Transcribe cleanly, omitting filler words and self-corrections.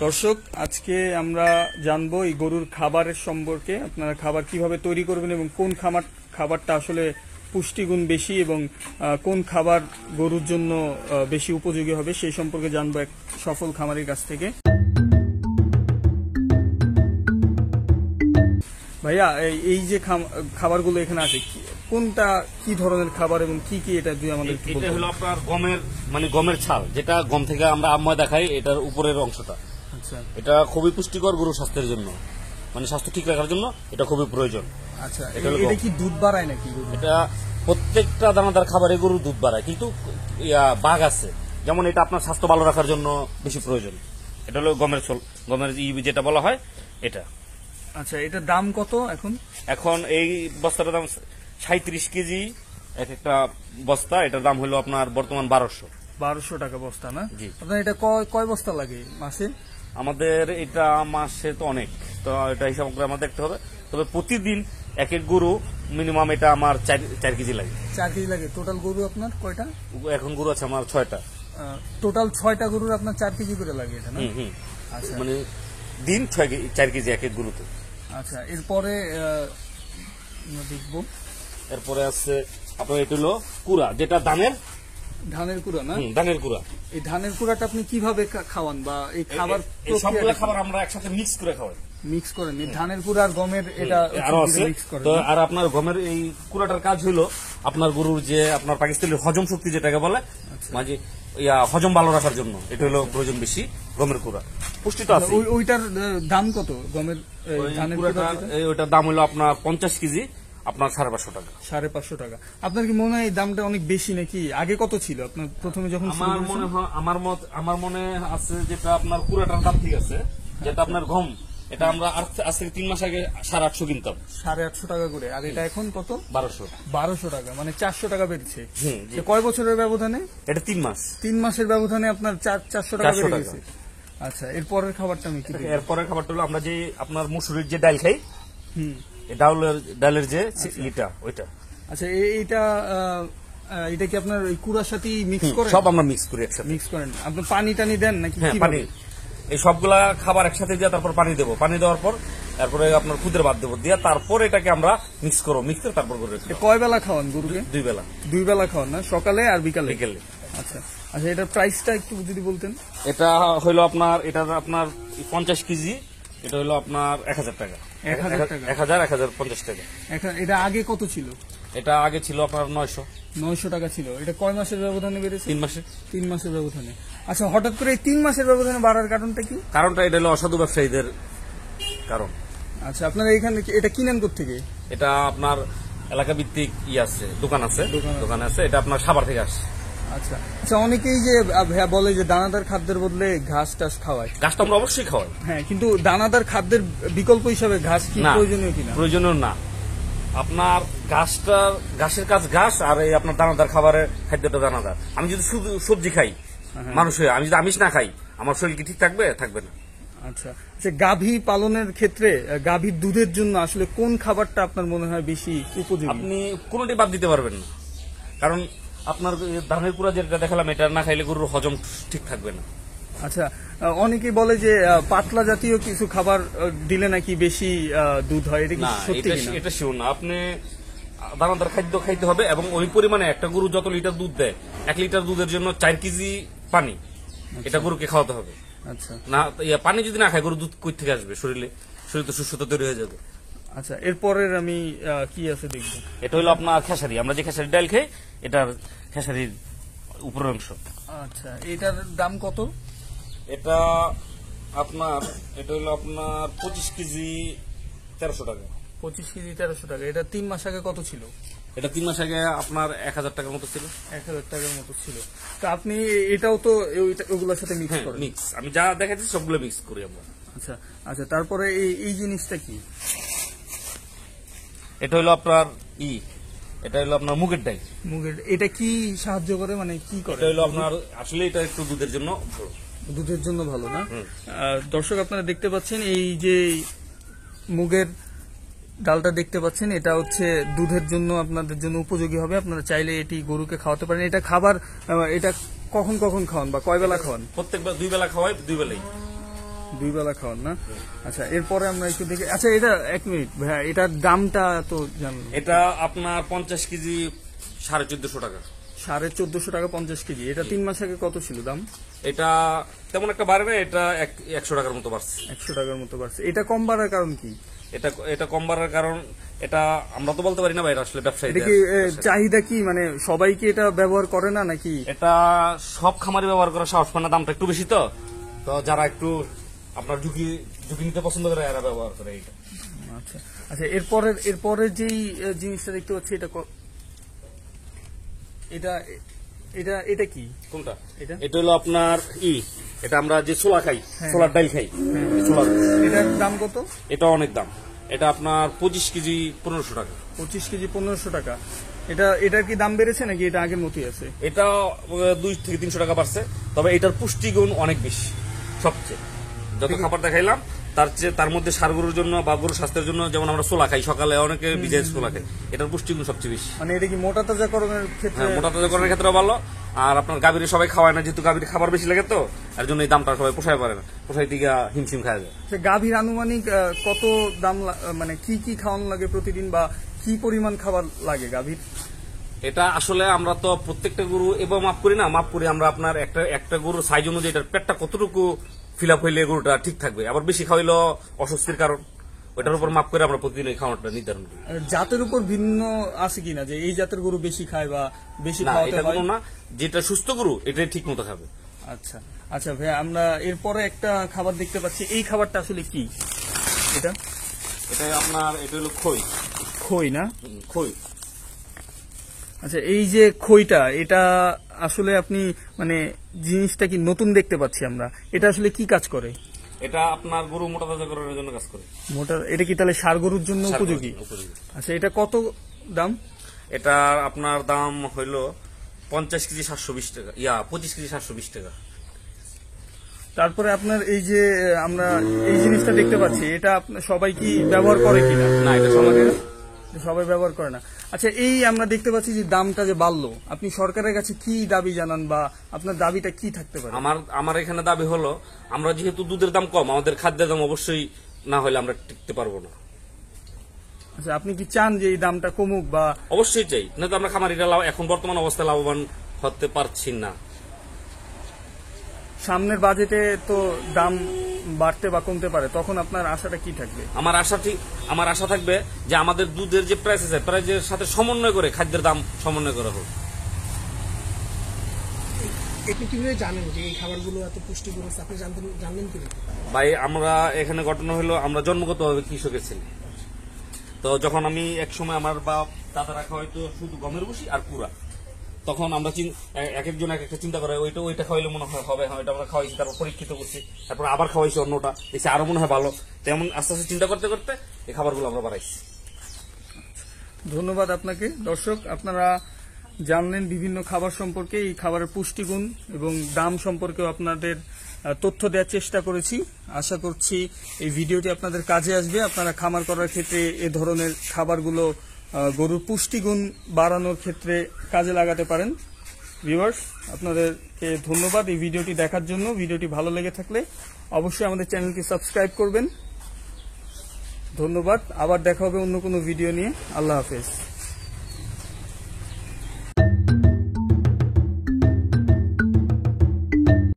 দর্শক, আজকে আমরা জানবো এই গরুর খাবারের সম্পর্কে। আপনারা খাবার কিভাবে তৈরি করবেন এবং কোন খাবারটা আসলে পুষ্টিগুণ বেশি এবং কোন খাবার গরুর জন্য বেশি উপযোগী হবে সেই সম্পর্কে জানবো এক সফল খামারের কাছ থেকে। ভাইয়া, এই যে খাবারগুলো এখানে আছে, কোনটা কি ধরনের খাবার এবং কি কি এটা দিয়ে আমাদের? এটা হলো আপনার গমের ছাল, যেটা গম থেকে আমরা ময়দা খাই, এটার উপরের অংশটা। আচ্ছা, এটা খুবই পুষ্টিকর গরুর স্বাস্থ্যের জন্য, স্বাস্থ্য ঠিক রাখার জন্য এটা খুবই প্রয়োজন। আচ্ছা, এটা কি দুধ বাড়ায় নাকি? এটা প্রত্যেকটা দানাদার খাবারে গরুর দুধ বাড়ায়, কিন্তু বাঘ আছে, যেমন এটা আপনার স্বাস্থ্য ভালো রাখার জন্য বেশি প্রয়োজন। এটা হলো গমের যেটা বলা হয় এটা। আচ্ছা, এটার দাম কত এখন? এখন এই বস্তাটার দাম 37 কেজি এক একটা বস্তা। এটার দাম হলো আপনার বর্তমান 1200 টাকা বস্তা না? জি। আপনার এটা কয় বস্তা লাগে মাসে? আমাদের এটা মাসে তো অনেক, তো এটা হিসাব করে আমার দেখতে হবে। তবে প্রতিদিন এক এক গরু মিনিমাম এটা আমার 4 কেজি লাগে। 4 কেজি লাগে। টোটাল গরু আপনার কয়টা? এখন গরু আছে আমার 6টা। টোটাল 6টা গরুর আপনার 4 কেজি করে লাগে এটা না? আচ্ছা, দিন 4 কেজি এক এক গরুতে। আচ্ছা, এরপরে দেখবো। এরপরে আছে আপনার এটা হলো কুড়া, যেটা ধানের কুড়া না? ধানের কুড়া। এই ধানের কুড়াটা আপনি কিভাবে খাওয়ান বা এই খাবার? সবগুলো খাবার আমরা একসাথে মিক্স করে খাওয়াই। মিক্স করেন ধানের কুড়া আর গমের? এটা আরো আছে। তো আর আপনার গমের এই কুড়াটার কাজ হলো আপনার গরুর যে আপনার পাকিস্তানের হজম শক্তি যেটাকে বলে, মাঝে হজম ভালো রাখার জন্য এটা হলো প্রয়োজন বেশি গমের কুড়া। পুষ্টি তো আছে। ওইটার দাম কত গমের ধানের কুড়াটা? ওইটার দাম হলো আপনার 50 কেজি আপনার 550 টাকা। 550 টাকা। আপনার কি মনে হয় এই দামটা অনেক বেশি নাকি? আগে কত ছিল আপনার প্রথমে যখন? আমার মনে আছে যেটা আপনার কুড়াটার দাম ঠিক আছে, যেটা আপনার গম, এটা আমরা আজ থেকে 3 মাস আগে 850 কিনতাম। 850 টাকা করে। আর এটা এখন কত? 1200 টাকা। মানে 400 টাকা বেড়েছে। কয় বছরের ব্যবধানে? এটা 3 মাস। 3 মাসের ব্যবধানে আপনার 400 টাকা বেড়ে গেছে। আচ্ছা, এরপরের খাবারটা আমি কি? এরপরের খাবারটা হলো আমরা যে আপনার মুসুরির যে ডাল খাই, ডালের যে ওইটা। আচ্ছা, এটা কি আপনার ওই কুড়ার সাথে মিক্স করেন? সব আমরা মিক্স করি একসাথে। মিক্স করেন। আপনি পানি টানি দেন নাকি? পানি, এই সবগুলা খাবার একসাথে দিয়ে তারপর পানি দেবো। পানি দেওয়ার পর তারপরে আপনার খুদের বাদ দেবো, দিয়ে তারপর এটাকে আমরা মিক্স করবো। মিক্স করে তারপর করে কয় বেলা খাওয়ান গরুকে? 2 বেলা। 2 বেলা খাওয়ান না? সকালে আর বিকালে? বিকেলে। আচ্ছা আচ্ছা, এটার প্রাইসটা একটু যদি বলতেন। এটা হইলো আপনার 50 কেজি, এটা হলো আপনার 1000 টাকা। 1050 টাকা। এটা আগে কত ছিল? এটা আগে ছিল আপনার 900 টাকা ছিল। এটা কয় মাসের ব্যবধানে বেড়েছে? 3 মাসে। 3 মাসের ব্যবধানে। আচ্ছা, হঠাৎ করে এই 3 মাসের ব্যবধানে বাড়ার কারণটা কি? কারণটা এটা হলো অসাধু ব্যবসায়ীদের কারণ। আচ্ছা, আপনারা এখানে এটা কিনেন কোত্থেকে? এটা আপনার এলাকা ভিত্তিক আছে, দোকান আছে। এটা আপনার সাভার থেকে আসছে। আচ্ছা আচ্ছা, অনেকেই যে বলে যে দানাদার খাদ্যের বদলে ঘাস টাস খাওয়ায়। ঘাসটা আমরা অবশ্যই খাওয়াই, হ্যাঁ, কিন্তু দানাদার খাদ্যের বিকল্প হিসাবে ঘাস কি প্রয়োজনীয় কিনা? প্রয়োজনীয় না। আপনার ঘাসের কাজ ঘাস, আর এই আপনার দানাদার খাবারের খাদ্যটা দানাদার। আমি যদি শুধু সবজি খাই, আমি যদি আমিষ না খাই, আমার শরীর কি ঠিক থাকবে? থাকবে না। আচ্ছা, গাভী পালনের ক্ষেত্রে গাভীর দুধের জন্য আসলে কোন খাবারটা আপনার মনে হয় বেশি উপযোগী? আপনি কোনোটি বাদ দিতে পারবেন না, কারণ আপনার ধানের কুড়া যেটা দেখালাম, এটা না খাইলে গরুর হজম ঠিক থাকবে না। আচ্ছা, অনেকেই বলে যে পাতলা জাতীয় কিছু খাবার দিলে নাকি বেশি দুধ হয়, এটা কি সত্যি কিনা? এটা শিওর না। আপনি দানাদার খাদ্য খাইতে হবে, এবং ওই পরিমাণে একটা গরু যত লিটার দুধ দেয়, 1 লিটার দুধের জন্য 4 কেজি পানি এটা গরুকে খাওয়াতে হবে। আচ্ছা, না পানি যদি না খায়, গরু দুধ কই থেকে আসবে? শরীর তো সুস্থতা তৈরি হয়ে যাবে। আচ্ছা, এরপরের আমি কি আছে দেখবো। এটা হলো আপনার খেসারি। আমরা যে খেসারি ডাল খাই, এটার খেসারির উপরের অংশ। আচ্ছা, এটার দাম কত? এটা হলো আপনার 25 কেজি 1300 টাকা। 25 কেজি 1300 টাকা। এটা 3 মাস আগে কত ছিল? এটা 3 মাস আগে আপনার 1000 টাকার মতো ছিল। 1000 টাকার মতো ছিল। তো আপনি এটাও তো ওগুলোর সাথে মিক্স করেন? মিক্স, আমি যা দেখাচ্ছি সবগুলো মিক্স করি আমরা। আচ্ছা আচ্ছা, তারপরে এই জিনিসটা কি? এটা হলো আপনার এটা হলো আপনার মুগের ডাল। এটা কি সাহায্য করে, মানে কি করে? এটা হলো আপনার আসলে এটা একটু দুধের জন্য ভালো। দুধের জন্য ভালো না? দর্শক, আপনারা দেখতে পাচ্ছেন এই যে মুগের ডালটা দেখতে পাচ্ছেন, এটা হচ্ছে দুধের জন্য আপনাদের জন্য উপযোগী হবে। আপনারা চাইলে এটি গরুকে খাওয়াতে পারেন। এটা খাবার এটা কখন কখন খাওয়ান বা কয় বেলা খাওয়ান? প্রত্যেকবার 2 বেলা খাওয়াই, 2 বেলাই। 2 বেলা খাওয়ান না? আচ্ছা, এরপরে আমরা একটু দেখি। আচ্ছা, এটা 1 মিনিট ভাইয়া, এটার দামটা তো জানলাম। এটা আপনার 50 কেজি 1450 টাকা। 1450 টাকা 50 কেজি। এটা 3 মাস আগে কত ছিল দাম? এটা তেমন একটা বাড়ে না, এটা 100 টাকার মতো বাড়ছে। 100 টাকার মতো বাড়ছে। এটা কম বাড়ার কারণ কি? এটা কম বাড়ার কারণ এটা আমরা তো বলতে পারি না ভাই, এটা আসলে ব্যবসায়ী। এটা কি চাহিদা কি, মানে সবাই কি এটা ব্যবহার করে না নাকি? এটা সব খামারি ব্যবহার করা সাহস পায় না, দামটা একটু বেশি, তো যারা একটু আপনার ঝুঁকি নিতে পছন্দ করে এরা ব্যবহার করে এটা। আচ্ছা আচ্ছা, এরপরে যেই জিনিসটা দেখতে পাচ্ছি, এটা কি? কোনটা? এটা হলো আপনার এটা আমরা যে ছোলা খাই, ছোলার ডাল খাই, ছোলার। এটার দাম কত? এটা অনেক দাম। এটা আপনার 25 কেজি 1500 টাকা। 25 কেজি 1500 টাকা। এটার কি দাম বেড়েছে নাকি এটা আগের মতোই আছে? এটা 2 থেকে 300 টাকা বাড়ছে, তবে এটার পুষ্টিগুণ অনেক বেশি। সবচেয়ে যত খাবার দেখাইলাম তার মধ্যে ষাঁড় গরুর জন্য বা গরুর স্বাস্থ্যের জন্য, যেমন আমরা ছোলা খাই সকালে, অনেকে ভিজে ছোলা খাই, এটার পুষ্টিগুণ সবচেয়ে বেশি। মানে এটা কি মোটা তাজাকরণের ক্ষেত্রে? হ্যাঁ, মোটা তাজাকরণের ক্ষেত্রে ভালো। আর আপনার গাভীর সবাই খাওয়ায় না, যেহেতু গাভীর খাবার বেশি লাগে, তো এর জন্য এই দামটা সবাই পোষায় পারে না, পোষাই দিকে হিমশিম খাওয়া যায়। গাভীর আনুমানিক কত দাম, মানে কি খাওয়ানো লাগে প্রতিদিন, বা কি পরিমাণ খাবার লাগে গাভীর? এটা আসলে আমরা তো প্রত্যেকটা গরু এবার মাপ করি না, মাপ করি আমরা আপনার একটা গরুর সাইজ অনুযায়ী এটার পেটটা কতটুকু ফিল আপ হইলে গরুটা ঠিক থাকবে, আবার বেশি খাওয়াইলো অস্বস্তির কারণ, ওইটার উপর মাপ করে আমরা প্রতিদিন এই খাওয়াটা নির্ধারণ করি। জাতের উপর ভিন্ন আছে কিনা, যে এই জাতের গরু বেশি খায় বা বেশি না, খাওয়াতে এটা হয়? কোনো না, যেটা সুস্থ গরু এটাই ঠিক মতো খাবে। আচ্ছা আচ্ছা ভাই, আমরা এরপরে একটা খাবার দেখতে পাচ্ছি, এই খাবারটা আসলে কি? এটা আপনার এটা হলো খই না? খই। আচ্ছা, এই যে খইটা, এটা আসলে আপনি মানে জিনিসটা কি নতুন দেখতে পাচ্ছি আমরা, এটা আসলে কি কাজ করে? এটা আপনার গরু মোটা তাজাকরণের জন্য কাজ করে। এটা কি তাহলে ষাঁড় গরুর জন্য উপযোগী? আচ্ছা, এটা কত দাম? এটা আপনার দাম হইলো 50 কেজি 720 টাকা, 25 কেজি 720 টাকা। তারপরে আপনার এই যে আমরা এই জিনিসটা দেখতে পাচ্ছি, এটা সবাই কি ব্যবহার করে কিনা? না, এটা সবাই ব্যবহার করে না। আচ্ছা, এই আমরা দেখতে পাচ্ছি যে দামটা যে বাড়লো, আপনি সরকারের কাছে কি দাবি জানান, বা আপনার দাবিটা কি থাকতে পারে? আমার এখানে দাবি হলো, আমরা যেহেতু দুধের দাম কম, আমাদের খাদ্যের দাম অবশ্যই না হলে আমরা টিকতে পারবো না। আচ্ছা, আপনি কি চান যে এই দামটা কমুক? বা অবশ্যই চাই, না তো আমরা খামারিরা এখন বর্তমান অবস্থায় লাভবান হতে পারছি না। সামনের বাজেটে তো দাম বাড়তে বা কমতে পারে, তখন আপনার আশাটা কি থাকবে? আমার আশা থাকবে যে আমাদের দুধের যে প্রাইস আছে, প্রাইসের সাথে সমন্বয় করে খাদ্যের দাম সমন্বয় করা হোক। আপনি কিভাবে জানেন যে এই খাবারগুলো এত পুষ্টিগুণ আছে? আপনি জানলেন কি? ভাই, আমরা এখানে ঘটনা হলো, আমরা জন্মগতভাবে কৃষকের ছেলে। তো যখন আমি এক সময় আমার বাপ দাদারা খাওয়াইতো শুধু গমের ভুসি আর কুড়া, তখন আমরা এক একজন এক একটা চিন্তা করে, ওইটা খাওয়াইলে মনে হয় হবে, হ্যাঁ এটা আমরা খাওয়াইছি, তারপর পরীক্ষিত করছি, তারপর আবার খাওয়াইছি অন্যটা, এসে আরো মনে হয় ভালো, তেমন আস্তে আস্তে চিন্তা করতে করতে এই খাবারগুলো আমরা বাড়াইছি। ধন্যবাদ আপনাকে। দর্শক, আপনারা জানলেন বিভিন্ন খাবার সম্পর্কে, এই খাবারের পুষ্টিগুণ এবং দাম সম্পর্কেও আপনাদের তথ্য দেওয়ার চেষ্টা করেছি। আশা করছি এই ভিডিওটি আপনাদের কাজে আসবে, আপনারা খামার করার ক্ষেত্রে এ ধরনের খাবারগুলো গরুর পুষ্টিগুণ বাড়ানোর ক্ষেত্রে কাজে লাগাতে পারেন। ভিউয়ার্স, আপনাদেরকে ধন্যবাদ এই ভিডিওটি দেখার জন্য। ভিডিওটি ভালো লেগে থাকলে অবশ্যই আমাদের চ্যানেলটি সাবস্ক্রাইব করবেন। ধন্যবাদ। আবার দেখা হবে অন্য কোনো ভিডিও নিয়ে। আল্লাহ হাফেজ।